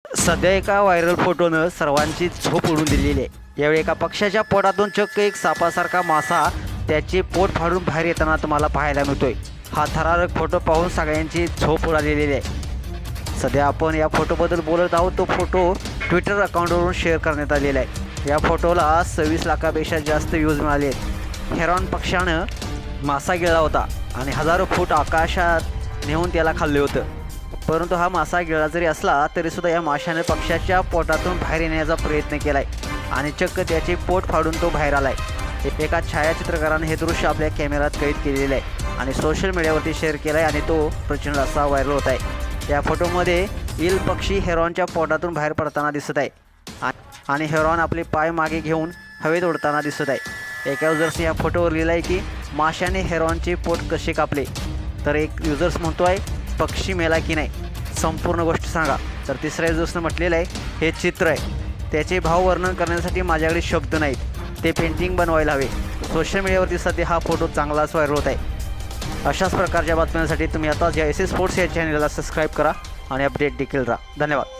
सध्या एका व्हायरल फोटोनं सर्वांची झोप उडून दिलेली आहे। यावेळी एका पक्ष्याच्या पोटातून चक्क एक सापासारखा मासा त्याचे पोट फाडून बाहेर येताना तुम्हाला पाहायला मिळतोय। हा थरारक फोटो पाहून सगळ्यांची झोप उडालेली आहे। सध्या आपण या फोटोबद्दल बोलत आहोत। तो फोटो ट्विटर अकाउंटवरून शेअर करण्यात आलेला आहे। या फोटोला 26 लाखापेक्षा जास्त व्ह्यूज मिळाले आहेत। हेरॉन पक्ष्यानं मासा गिळला होता आणि हजारो फूट आकाशात नेऊन त्याला खाल्ले होतं। परंतु हा मासा गिळला जरी असला तरीसुद्धा या माशाने पक्ष्याच्या पोटातून बाहेर येण्याचा प्रयत्न केला आहे आणि चक्क त्याचे पोट फाडून तो बाहेर आला आहे। एका छायाचित्रकाराने हे दृश्य आपल्या कॅमेऱ्यात कैद केलेले आहे आणि सोशल मीडियावरती शेअर केला आहे आणि तो प्रचंड असा व्हायरल होत आहे। या फोटोमध्ये इल पक्षी हेरॉनच्या पोटातून बाहेर पडताना दिसत आहे आणि हेरॉन आपले पाय मागे घेऊन हवेत उडताना दिसत आहे। एका युजर्सने या फोटोवर लिहिलं आहे की माशाने हेरॉनचे पोट कसे कापले, तर एक युजर्स म्हणतो आहे पक्षी मेला की नाही, संपूर्ण गोष्ट सांगा। तर तिसऱ्या युजर्सनं म्हटलेलं आहे हे चित्र आहे, त्याचे भाव वर्णन करण्यासाठी माझ्याकडे शब्द नाहीत, ते पेंटिंग बनवायला हवे। सोशल मीडियावरती सध्या हा फोटो चांगलाच व्हायरल होत आहे। अशाच प्रकारच्या बातम्यांसाठी तुम्ही आता JSA स्पोर्ट्स या चॅनलला सबस्क्राईब करा आणि अपडेट देखील राहा। धन्यवाद।